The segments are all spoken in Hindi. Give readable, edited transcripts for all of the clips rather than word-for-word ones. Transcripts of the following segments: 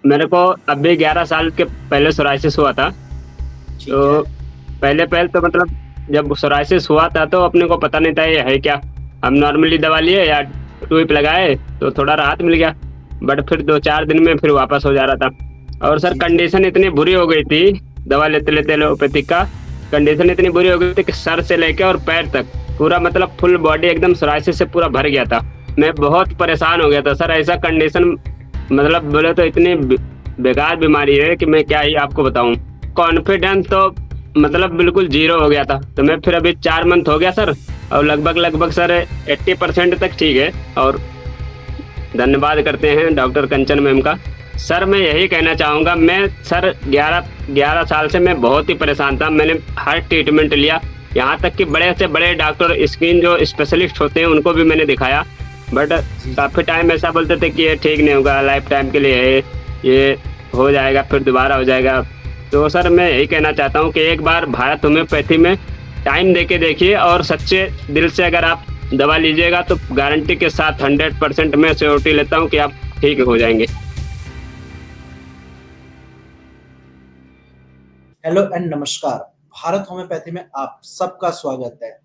मेरे को अभी 11 साल के पहले सोराइसिस हुआ था। ठीक है। तो पहले पहले तो मतलब जब सोराइसिस हुआ था तो अपने को पता नहीं था ये है क्या। हम नॉर्मली दवा लिए या ट्यूब लगाए तो थोड़ा राहत मिल गया। बट फिर 2-4 दिन में फिर वापस हो जा रहा था। और सर जी, जी। कंडीशन इतनी बुरी हो गई थी, दवा लेते-लेते एलोपैथिक का कंडीशन इतनी बुरी हो गई थी कि सर से लेके और पैर तक पूरा मतलब फुल बॉडी एकदम सोराइसिस से पूरा भर गया था। मैं बहुत परेशान हो गया था सर, ऐसा कंडीशन मतलब बोले तो इतनी बेकार बीमारी है कि मैं क्या ही आपको बताऊँ। कॉन्फिडेंस तो मतलब बिल्कुल ज़ीरो हो गया था। तो मैं फिर अभी 4 मंथ हो गया सर, और लगभग सर 80% तक ठीक है। और धन्यवाद करते हैं डॉक्टर कंचन मैम का। सर मैं यही कहना चाहूँगा, मैं सर 11 साल से मैं बहुत ही परेशान था। मैंने हर ट्रीटमेंट लिया, यहाँ तक कि बड़े से बड़े डॉक्टर स्किन जो स्पेशलिस्ट होते हैं उनको भी मैंने दिखाया। बट जी, जी। काफ़ी टाइम ऐसा बोलते थे कि ये ठीक नहीं होगा, लाइफ टाइम के लिए है, ये हो जाएगा फिर दोबारा हो जाएगा। तो सर मैं यही कहना चाहता हूँ कि एक बार भारत होम्योपैथी में टाइम दे के देखिए, और सच्चे दिल से अगर आप दवा लीजिएगा तो गारंटी के साथ 100% मैं श्योरिटी लेता हूँ कि आप ठीक हो जाएँगे। हेलो एंड नमस्कार। भारत होम्योपैथी में आप सबका स्वागत है।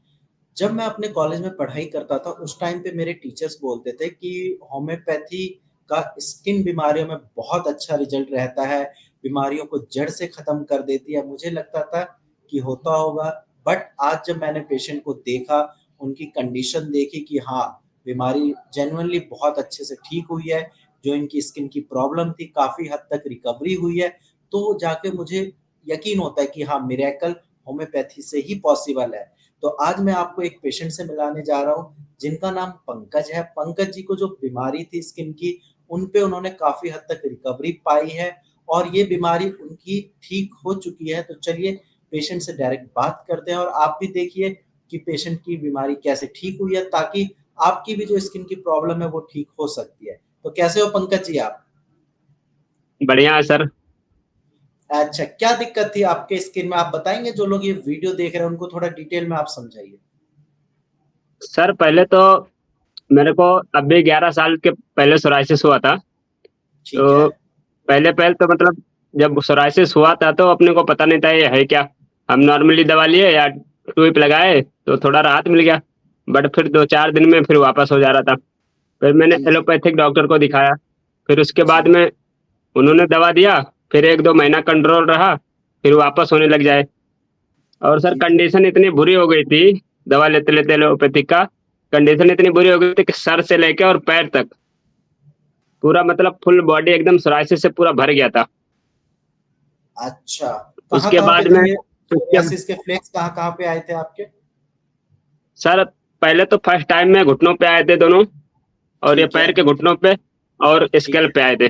जब मैं अपने कॉलेज में पढ़ाई करता था, उस टाइम पे मेरे टीचर्स बोलते थे कि होम्योपैथी का स्किन बीमारियों में बहुत अच्छा रिजल्ट रहता है, बीमारियों को जड़ से खत्म कर देती है। मुझे लगता था कि होता होगा, बट आज जब मैंने पेशेंट को देखा, उनकी कंडीशन देखी कि हाँ, बीमारी जेन्युइनली बहुत अच्छे से ठीक हुई है, जो इनकी स्किन की प्रॉब्लम थी, काफ़ी हद तक रिकवरी हुई है, तो जाके मुझे यकीन होता है कि हाँ, मिरेकल होम्योपैथी से ही पॉसिबल है। तो आज मैं आपको एक पेशेंट से मिलाने जा रहा हूँ, जिनका नाम पंकज है। पंकज जी को जो बीमारी थी स्किन की, उन पे उन्होंने काफ़ी हद तक रिकवरी पाई है और ये बीमारी उनकी ठीक हो चुकी है। तो चलिए पेशेंट से डायरेक्ट बात करते हैं और आप भी देखिए कि पेशेंट की बीमारी कैसे ठीक हुई है, ताकि आपकी भी जो स्किन की प्रॉब्लम है, वो ठीक हो सकती है। तो कैसे हो पंकज जी आप? बढ़िया है सर। अच्छा, क्या दिक्कत थी आपके स्किन में, आप बताएँगे? जो लोग ये वीडियो देख रहे हैं, उनको थोड़ा डिटेल में आप समझाइए। सर पहले तो मेरे को अभी 11 साल के पहले सोराइसिस हुआ था। ठीक है। तो पहले पहले तो मतलब जब सोराइसिस हुआ था तो अपने को पता नहीं था ये है क्या। हम नॉर्मली दवा लिए या ट्यूब लगाए तो थोड़ा राहत मिल गया। बट फिर 2-4 दिन में फिर वापस हो जा रहा था। फिर मैंने जी, जी। एलोपैथिक डॉक्टर को दिखाया। फिर उसके बाद जी। में उन्होंने दवा दिया, फिर 1-2 महीना कंट्रोल रहा, फिर वापस होने लग जाए। और सर जी, जी। कंडीशन इतनी बुरी हो गई थी, दवा लेते-लेते एलोपैथिक का कंडीशन इतनी बुरी हो गई थी कि सर से लेके और पैर तक पूरा मतलब फुल बॉडी एकदम सोराइसिस से पूरा भर गया था। अच्छा, उसके कहाँ-कहाँ पे बाद में थे ये उसके सोरियासिस के फ्लेक्स कहाँ-कहाँ पे आए थे आपके? सर पहले तो फर्स्ट टाइम में घुटनों पे आए थे दोनों, और ये ठीक है। पैर के घुटनों पे और ठीक स्कैल्प है। पे आए थे।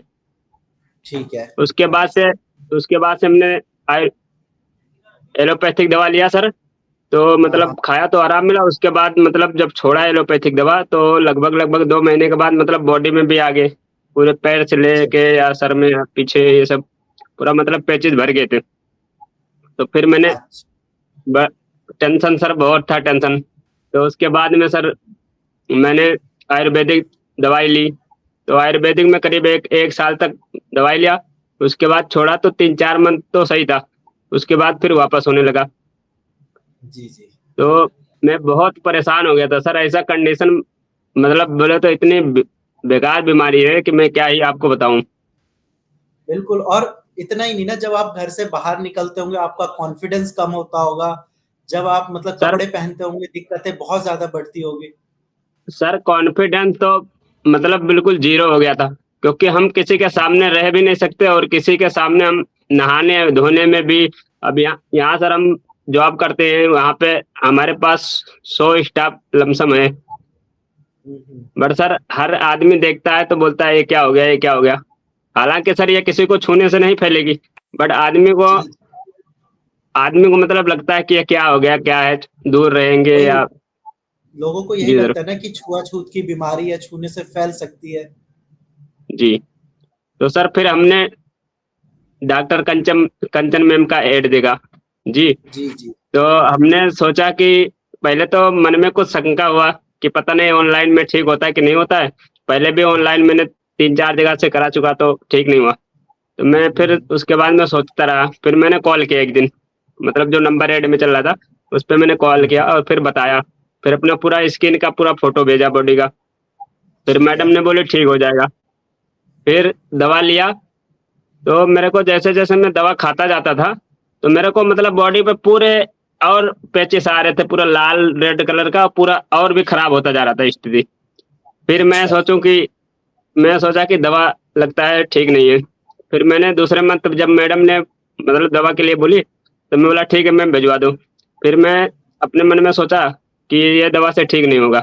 ठीक है। उसके बाद से उसके बाद से हमने आय एलोपैथिक दवा लिया सर। तो हाँ, हाँ। मतलब खाया तो आराम मिला, उसके बाद मतलब जब छोड़ा एलोपैथिक दवा तो लगभग 2 महीने के बाद मतलब बॉडी में भी आ गए। पूरे पैर से अच्छा, लेके या सर में या पीछे ये सब पूरा मतलब पैचेज़ भर गए थे। तो फिर मैंने अच्छा। ब टेंशन सर बहुत था टेंशन। तो उसके बाद में सर मैंने आयुर्वेदिक दवाई ली। तो आयुर्वेदिक में करीब 1 साल तक दवाई लिया। उसके बाद छोड़ा तो 3-4 मंथ तो सही था। उसके बाद फिर वापस होने लगा। जी, जी। तो मैं बहुत परेशान हो गया था सर, ऐसा कंडीशन मतलब बोले तो इतनी बेकार बीमारी है कि मैं क्या ही आपको बताऊँ। बिल्कुल, और इतना ही नहीं ना, जब आप घर से बाहर निकलते होंगे, आपका कॉन्फिडेंस कम होता होगा। जब आप मतलब सर कपड़े पहनते होंगे, दिक्कतें बहुत ज़्यादा बढ़ती होगी। सर कॉन्फिडेंस तो मतलब बिल्कुल ज़ीरो हो गया था, क्योंकि हम किसी के सामने रह भी नहीं सकते और किसी के सामने हम नहाने-धोने में भी। अब यहाँ यहाँ सर हम जॉब करते हैं, वहाँ पे हमारे पास 100 स्टाफ लमसम है। हुँ, हुँ। बट सर हर आदमी देखता है तो बोलता है ये क्या हो गया, ये क्या हो गया? हालाँकि सर ये किसी को छूने से नहीं फैलेगी, बट जी। आदमी को मतलब लगता है कि ये क्या हो गया, क्या है? दूर रहेंगे वही, या लोगों को यही जी सर, लगता है ना कि छुआ-छूत की बीमारी है, छूने से फैल सकती है। जी। तो सर फिर हमने डॉक्टर कंचन कंचन मैम का ऐड देखा। जी, जी, जी। तो हमने सोचा कि पहले तो मन में कुछ शंका हुआ कि पता नहीं ऑनलाइन में ठीक होता है कि नहीं होता है। पहले भी ऑनलाइन मैंने 3-4 जगह से करा चुका तो ठीक नहीं हुआ। तो मैं फिर उसके बाद मैं सोचता रहा, फिर मैंने कॉल किया एक दिन, मतलब जो नंबर ऐड में चल रहा था, उस पे मैंने कॉल किया और फिर बताया, फिर अपना पूरा स्किन का पूरा फ़ोटो भेजा बॉडी का, फिर ठीक मैडम है। ने बोली ठीक हो जाएगा। फिर दवा लिया, तो मेरे को जैसे-जैसे मैं दवा खाता जाता था, तो मेरे को मतलब बॉडी पे पूरे और पैचेस आ रहे थे, पूरा लाल रेड कलर का, पूरा और भी खराब होता जा रहा था स्थिति। फिर अच्छा। मैं सोचा कि दवा लगता है ठीक नहीं है। फिर मैंने दूसरे मंथ जब मैडम ने मतलब दवा के लिए बोली, तो मैं बोला ठीक है मैम भिजवा दो। फिर मैं अपने मन में सोचा कि ये दवा से ठीक नहीं होगा।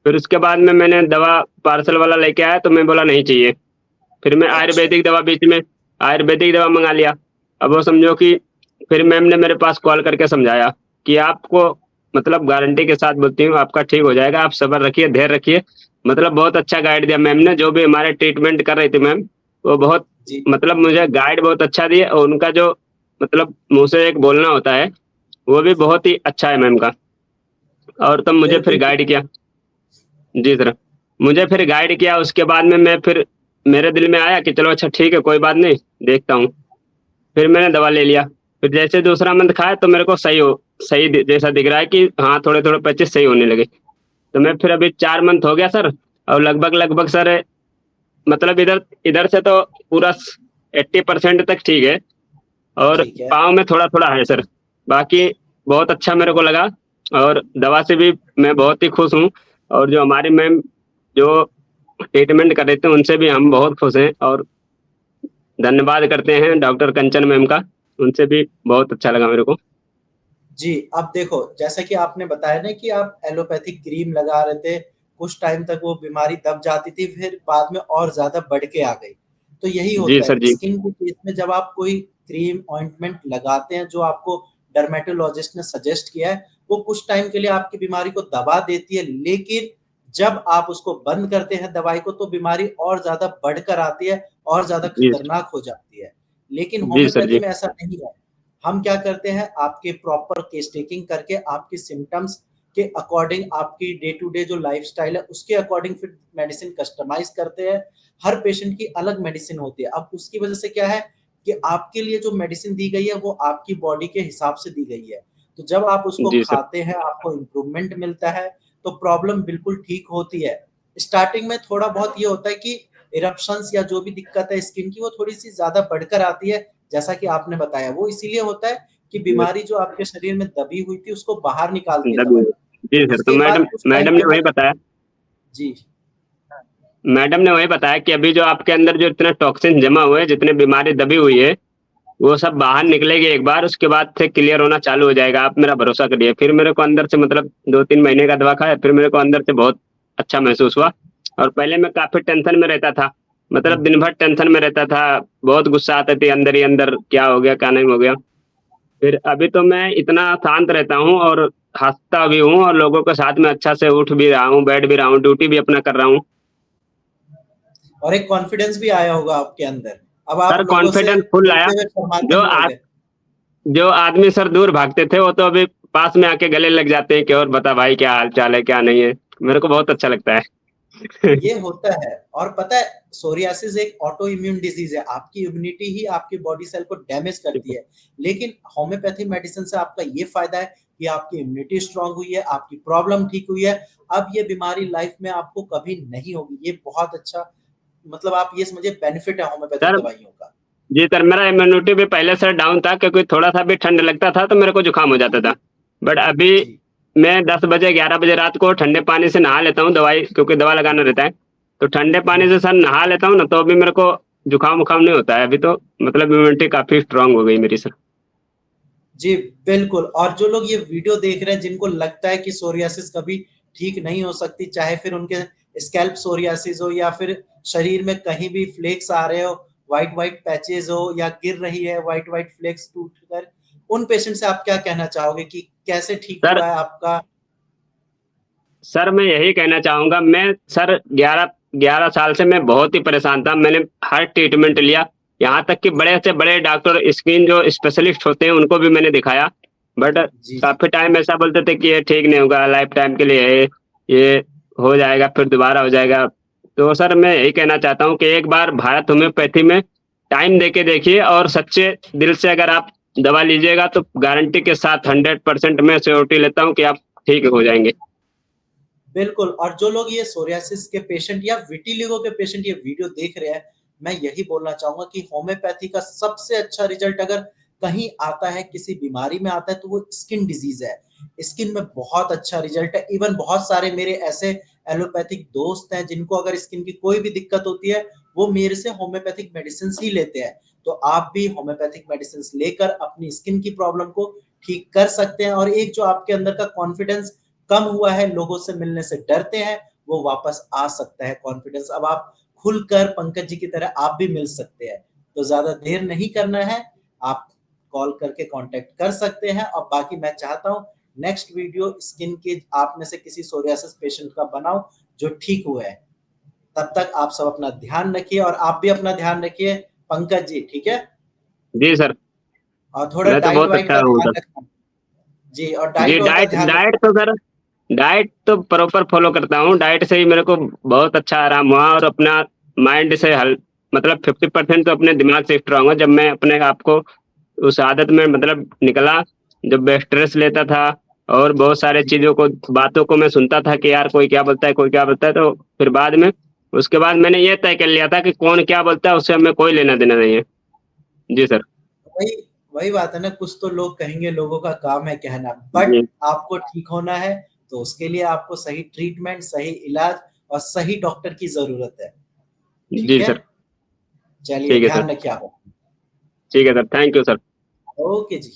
फिर उसके बाद में मैंने दवा पार्सल वाला लेके आया, तो मैं बोला नहीं चाहिए। फिर मैं अच्छा। आयुर्वेदिक दवा मँगा लिया। अब वो समझो कि फिर मैम ने मेरे पास कॉल करके समझाया कि आपको मतलब गारंटी के साथ बोलती हूँ आपका ठीक हो जाएगा, आप सब्र रखिए, धैर्य रखिए। मतलब बहुत अच्छा गाइड दिया मैम ने, जो भी हमारे ट्रीटमेंट कर रही थी मैम, वो बहुत जी। मतलब मुझे गाइड बहुत अच्छा दिए और उनका जो मतलब मुँह से एक बोलना होता है, वो भी बहुत ही अच्छा है मैम का। और तब मुझे फिर बिल्कुल ठीक। गाइड किया। जी सर। मुझे फिर गाइड किया, उसके बाद में मैं फिर मेरे दिल में आया कि चलो अच्छा ठीक है, कोई बात नहीं, देखता हूँ। फिर मैंने दवा ले लिया। फिर जैसे दूसरा मंथ खाया तो मेरे को सही जैसा दिख रहा है कि हाँ, थोड़े-थोड़े पैचेस सही होने लगे। तो मैं फिर अभी 4 मंथ हो गया सर, और लगभग-लगभग सर मतलब इधर इधर से तो पूरा स 80% तक ठीक है, और ठीक है। पाँव में थोड़ा-थोड़ा है सर। बाकी बहुत अच्छा मेरे को लगा, और दवा से भी मैं बहुत ही खुश हूँ, और जो हमारी मैम जो ट्रीटमेंट कर रहे थे उनसे भी हम बहुत खुश हैं, और धन्यवाद करते हैं डॉक्टर कंचन मैम का, उनसे भी बहुत अच्छा लगा मेरे को। जी, अब देखो जैसा कि आपने बताया ना कि आप एलोपैथिक क्रीम लगा रहे थे, कुछ टाइम तक वो बीमारी दब जाती थी, फिर बाद में और ज़्यादा बढ़ के आ गई। तो यही जी होता है, सर, जी। स्किन के केस में जब आप कोई क्रीम, ऑइंटमेंट लगाते हैं जो आपको डर्मेटोलॉजिस्ट ने सजेस्ट किया है, वो कुछ टाइम के लिए आपकी बीमारी को दबा देती है, लेकिन जब आप उसको बंद करते हैं दवाई को, तो बीमारी और ज़्यादा बढ़कर आती है और ज़्यादा जी, खतरनाक हो जाती है। लेकिन जी सर, होम्योपैथी जी। में ऐसा नहीं है। हम क्या करते हैं, आपके प्रॉपर केस टेकिंग करके आपके सिम्पटम्स के अकॉर्डिंग, आपकी डे टू डे जो लाइफ़स्टाइल है उसके अकॉर्डिंग फिर मेडिसिन कस्टमाइज़ करते हैं। हर पेशेंट की अलग मेडिसिन होती है। अब उसकी वजह से क्या है कि आपके लिए जो मेडिसिन दी गई है वो आपकी बॉडी के हिसाब से दी गई है। तो जब आप उसको जी सर। खाते हैं, आपको इम्प्रूवमेंट मिलता है, तो प्रॉब्लम बिल्कुल ठीक होती है। स्टार्टिंग में थोड़ा बहुत ये होता है कि इरप्शंस या जो भी दिक्कत है स्किन की, वो थोड़ी-सी ज़्यादा बढ़कर आती है, जैसा कि आपने बताया। वो इसीलिए होता है कि जी, बीमारी जो आपके शरीर में दबी हुई थी उसको बाहर निकालती है दबी दवाई। हुई। तो जी सर, तो उसके बाद मैडम कुछ टाइम मैडम के ने वही बाद बताया जी। मैडम ने वही बताया कि अभी जो आपके अंदर जो इतने टॉक्सिन जमा हुए हैं, जितनी बीमारी दबी हुई है, वो सब बाहर निकलेगी एक बार, उसके बाद से क्लियर होना चालू हो जाएगा, आप मेरा भरोसा करिए। फिर मेरे को अंदर से मतलब 2-3 महीने का दवा खाया, फिर मेरे को अंदर से बहुत अच्छा महसूस हुआ, और पहले मैं काफ़ी टेंशन में रहता था, मतलब दिन भर टेंशन में रहता था, बहुत गुस्सा आती थी अंदर ही अंदर, क्या हो गया, क्या नहीं हो गया। फिर अभी तो मैं इतना शांत रहता हूँ और हँसता भी हूँ, और लोगों के साथ में अच्छा से उठ भी रहा हूँ, बैठ भी रहा हूँ, ड्यूटी भी अपना कर रहा हूँ। और एक कॉन्फिडेंस भी आया होगा आपके अंदर। अब आप सर लोगों से कॉन्फिडेंस फुल आया। मिलते हुए शर्माते जो नहीं आ होंगे। जो आदमी सर दूर भागते थे, वो तो अभी पास में आके गले लग जाते हैं कि और बता भाई क्या हाल-चाल है, क्या नहीं है? मेरे को बहुत अच्छा लगता है। ये होता है, और पता है सोरियासिस एक ऑटो इम्यून डिजीज़ है। आपकी इम्यूनिटी ही आपकी बॉडी सेल को डैमेज करती है। लेकिन होम्योपैथी मेडिसिन से आपका ये फ़ायदा है कि आपकी इम्यूनिटी स्ट्रॉन्ग हुई है, आपकी प्रॉब्लम ठीक हुई है। अब ये बीमारी लाइफ़ में आपको कभी नहीं होगी। ये बहुत अच्छा, मतलब आप ये समझिए बेनिफिट है होम्योपैथिक सर दवाइयों का। जी सर, मेरा इम्यूनिटी भी पहले से डाउन था, क्योंकि थोड़ा-सा भी ठंड लगता था, तो मेरे को जुकाम हो जाता था। बट अभी जी। मैं 10 बजे, 11 बजे रात को ठंडे पानी से नहा लेता हूँ, दवाई क्योंकि दवा लगाना रहता है। तो ठंडे पानी जी। से सर नहा लेता हूँ ना, तो अभी मेरे को जुकाम-वुकाम नहीं होता है। अभी तो मतलब इम्यूनिटी काफ़ी स्ट्रॉन्ग हो गई मेरी सर। जी, बिल्कुल। और जो लोग ये वीडियो देख रहे हैं जिनको लगता है कि सोरियासिस कभी ठीक नहीं हो सकती, चाहे फिर उनके स्कैल्प सोरियासिस हो या फिर शरीर में कहीं भी फ्लेक्स आ रहे हो, व्हाइट-व्हाइट पैचेज़ हो या गिर रही है व्हाइट-व्हाइट फ्लेक्स टूट कर, उन पेशेंट से आप क्या कहना चाहोगे कि कैसे ठीक सर हुआ है आपका? सर मैं यही कहना चाहूँगा, मैं सर 11 साल से मैं बहुत ही परेशान था। मैंने हर ट्रीटमेंट लिया, यहाँ तक कि बड़े से बड़े डॉक्टर स्किन जो स्पेशलिस्ट होते हैं उनको भी मैंने दिखाया। बट जी, जी। काफ़ी टाइम ऐसा बोलते थे कि ये ठीक नहीं होगा, लाइफ टाइम के लिए है, ये हो जाएगा फिर दोबारा हो जाएगा। तो सर मैं यही कहना चाहता हूँ कि एक बार भारत होम्योपैथी में टाइम देके देखिए और सच्चे दिल से अगर आप दवा लीजिएगा तो गारंटी के साथ 100% मैं श्योरिटी लेता हूँ कि आप ठीक हो जाएँगे। बिल्कुल। और जो लोग ये सोरियासिस के पेशेंट या विटिलिगो के पेशेंट ये वीडियो देख रहे हैं, मैं यही बोलना चाहूँगा कि होम्योपैथी का सबसे अच्छा रिज़ल्ट अगर कहीं आता है, किसी बीमारी में आता है, तो वो स्किन डिज़ीज़ है। स्किन में बहुत अच्छा रिज़ल्ट है। इवन बहुत सारे मेरे ऐसे एलोपैथिक दोस्त हैं, जिनको अगर स्किन की कोई भी दिक्कत होती है, वो मेरे से होम्योपैथिक मेडिसिन्स ही लेते हैं। तो आप भी होम्योपैथिक मेडिसिन्स लेकर अपनी स्किन की प्रॉब्लम को ठीक कर सकते हैं, और एक जो आपके अंदर का कॉन्फिडेंस कम हुआ है, लोगों से मिलने से डरते हैं, वो वापस आ सकता है कॉन्फिडेंस। अब आप खुलकर पंकज जी की तरह आप भी मिल सकते हैं। तो ज़्यादा देर नहीं करना है, आप कॉल करके कॉन्टैक्ट कर सकते हैं। और बाकी मैं चाहता हूँ नेक्स्ट वीडियो स्किन के आप में से किसी सोरियासिस पेशेंट का बनाऊँ जो ठीक हुए हैं। तब तक आप सब अपना ध्यान रखिए, और आप भी अपना ध्यान रखिए पंकज जी, ठीक है? जी सर, और थोड़ा मैं तो डाइट बहुत वाइट अच्छा का हूँ ध्यान सर। रखना। जी, और जी, डाइट का डाइट ध्यान डाइट रखना। तो सर डाइट तो प्रॉपर फ़ॉलो करता हूँ, डाइट से ही मेरे को बहुत अच्छा आराम हुआ और अपना माइंड से हल मतलब 50% तो अपने दिमाग से स्ट्रॉन्ग हूँ, जब मैं अपने आप को उस आदत में मतलब निकला, जब मैं स्ट्रेस लेता था और बहुत सारी चीज़ों को बातों को मैं सुनता था कि यार कोई क्या बोलता है, तो फिर बाद में उसके बाद मैंने ये तय कर लिया था कि कौन क्या बोलता है, उससे हमें कोई लेना-देना नहीं है। जी सर। वही वही बात है ना, कुछ तो लोग कहेंगे, लोगों का काम है कहना, बट जी, आपको ठीक होना है, तो उसके लिए आपको सही ट्रीटमेंट, सही इलाज और सही डॉक्टर की ज़रूरत है। ठीक जी है? सर। चलिए, ठीक है सर। ध्यान रखिए आप। ठीक है sir, thank you sir. Okay ji.